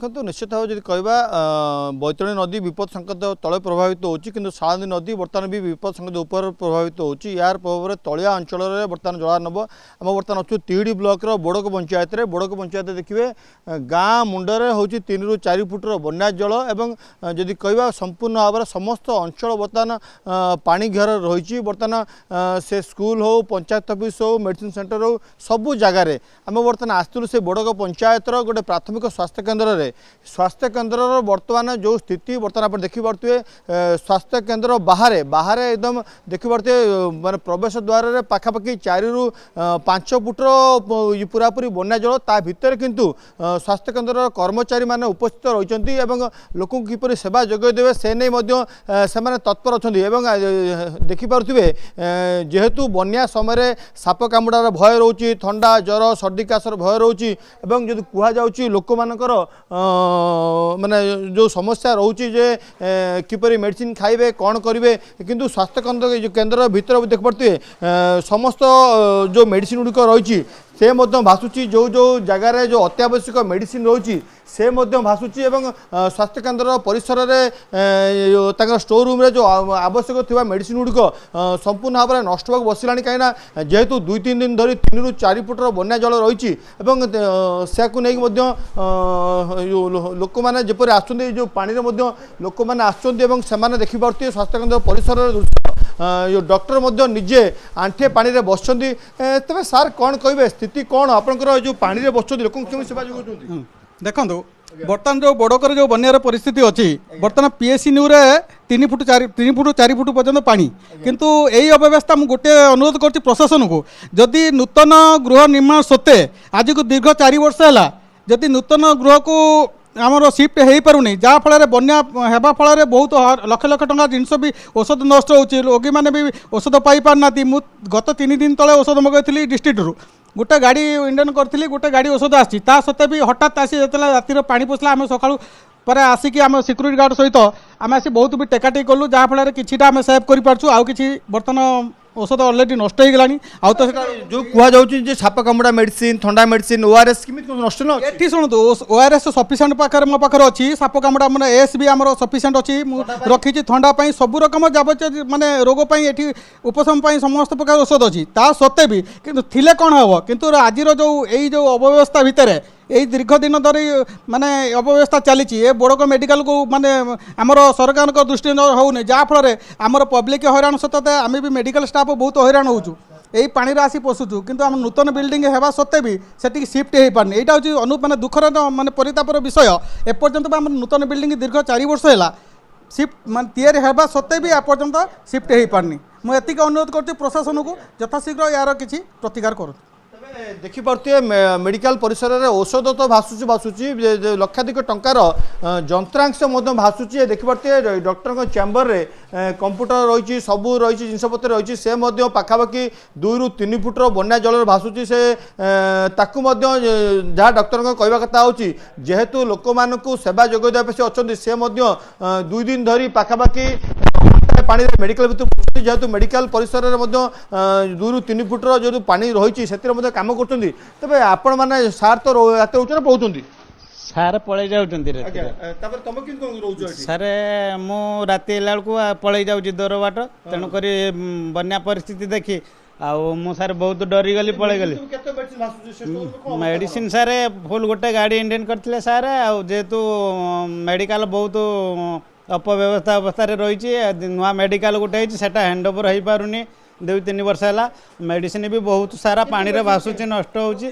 देखो निश्चित भाव जी कहवा बैतरणी नदी विपद संकेत तले प्रभावित होची किंतु शारदी नदी बर्तमान भी विपद संकेत ऊपर प्रभावित होची यार प्रभाव में तलिया अंचल में बर्तमान जलार्णव आम बर्तमान अच्छु तिहिडी ब्लॉक बोड़क पंचायत रे बोड़क पंचायत देखिए गाँ मुंडरे हूँ 3 ରୁ 4 फुटर बन्या जल एवं जदि कहवा संपूर्ण भाव में समस्त अंचल बर्तमान पानी घेर रही बर्तमान से स्कूल हो पंचायत ऑफिस हो मेडिसिन सेंटर हो सबू जगार आम बर्तमान आसलु से बोड़क पंचायत गोटे प्राथमिक स्वास्थ्य केन्द्र रे स्वास्थ्य केन्द्र बर्तमान जो स्थिति बर्तमान आप देखिपे स्वास्थ्य केन्द्र बाहर बाहर एकदम देखिपे माने प्रवेश द्वार रे पाखापाखि 4 ରୁ 5 फुटर पूरापूरी बन्या जल ता भितर किंतु स्वास्थ्य केन्द्र कर्मचारी माने उपस्थित रही लोक किपर सेवा जोगाई देवे से नहीं तत्पर अच्छा देखिपे जेहेतु बन्या समय साप कामुड़ार भय रोचे थंडा ज्वर सर्दी काशर भय रोचे जब कहुच्छी लोक मानकर माने जो समस्या रोचे जे किपरि मेडिसिन खाइबे कौन करेंगे किंतु स्वास्थ्य केन्द्र भीतर देख पारे समस्त जो मेडिसिन गुड़िक रही से भाषुची जो जो जगार जो अत्यावश्यक मेडिसिन रोची से भाषुची एवं स्वास्थ्य केन्द्र परिसर में स्टोर रूम रे जो आवश्यक थिबा मेडिसिन गुड़िक संपूर्ण भाव में नष्ट होगा बसला कहीं जेहेतु 2-3 दिन धरी 3 ରୁ 4 फुटर बन्या जल रही नहीं लोक मैंने जपर आसुँच जो पानी लोक मैंने आसने देखिपे स्वास्थ्य केन्द्र परिसर दृश्य डॉक्टर निजे आंठे पानी रे बसछन्ती तबे सार कौन कहे स्थिति कौन आपनकर जो पानी रे बसछन्ती लोक केमि सेवा जोगुछन्ती देखो बर्तमान जो बड़कर जो बन्यार परिस्थिति अच्छी बर्तमान पीएससी न्यू रे 3 फुट 4 फुट पर्यंत पानी किंतु यही अव्यवस्था मुझे गोटे अनुरोध कर प्रशासन को जदि नूतन गृह निर्माण सत्वे आज को दीर्घ 4 वर्ष है जदि नूतन गृह को आमर सिफ्ट हो पारुनी जहाँफल बन्या होगा फल बहुत लक्ष लक्ष टंका जिनस भी औषध नष्ट हो रोगी मैंने भी औषध पाई पारना गत 3 दिन तले औषध मगाई डिस्ट्रिक्ट रू गोटे गाड़ी इंडियन करी गोटे गाड़ी औषध आसी सत्वे भी हठात आसी रातिर पानी पशला आम सका पर आसिक आम सिक्यूरीटी गार्ड सहित आम आसी बहुत भी टेकाटेक कलु जहाँफल किटा आम सेव कर आउ कि बर्तमान औषध अलरेडी नष्ट हो गलानी तो जो कहुच्छे साप कामुड़ा मेडिसिन थंडा मेडिसिन ओआरएस नष्ट ये शुणु ओआरएस सफिसीयंट पाखे मो पाखे अच्छी साप कामुड़ा मैंने एस भी आम सफिसीयंट अच्छी रखी थंडा सब रकम जावतीय माने रोग ये उपशम समस्त प्रकार औषध अच्छी ता सत्वे भी किंतु थिले कौन हम किंतु आज जो अव्यवस्था भितर यही दीर्घ दिन धरी माने अव्यवस्था चली बोड़क मेडिकल को माने आमर सरकार दृष्टि होनी जहाँफल आमर पब्लिक हैरान सतत आम भी मेडिकल स्टाफ बहुत हैरान होचु यही पानी आसी पशुचु किंतु आम नूतन बिल्डिंग होगा सत्वे भी से सिफ्ट हो पारनी यहाँ हूँ माने दुखर माने परितापर विषय एपर्यंत आम नूतन बिल्डिंग दीर्घ 4 वर्ष है सिफ्ट माने या सत्वे भी एपर्यंत सिफ्ट हो पारनी मुझे अनुरोध कर प्रशासन को यथाशीघ्र यार किसी प्रतिकार करूँ देखिपे मेडिकल परिसर में औषध तो भाषुची लक्षाधिक टंकार जंत्रांश भाषुची देखिपे डॉक्टर चैम्बर रे कंप्यूटर रही सबू रही जिनपतर रही से पाखापाखि 2 ରୁ 3 फुटर बन्या जल भाषुची से जहाँ डॉक्टर कहवा कथा होची जेहेतु लोक मानू सेवा जोगाई देवा से अच्छा से 2 दिन धरी पाखापाखि पानी मेडिकल भर जेहेतु मेडिकल परिसर में 2 ରୁ 3 फुटर जो पानी रही से कम कर तबे आपण माने सार तो रात रोच पहुँच सार पलि जाऊँ सार मु राति को पलि जाऊँ दूर बाट तेणुक बन्या परिस्थिति देखी मु सार बहुत डरी गली पलि गली मेडिसिन सार फुल गोटे गाड़ी इंडियन करते सार जेहेतु मेडिकल बहुत अपव्यवस्था अवस्था रही नुआ मेडिकल गोटे सेटा हैंड ओवर हो पारुनी 2-3 वर्ष है मेडिसिन भी बहुत सारा पानी रे भाषुची नष्ट होची।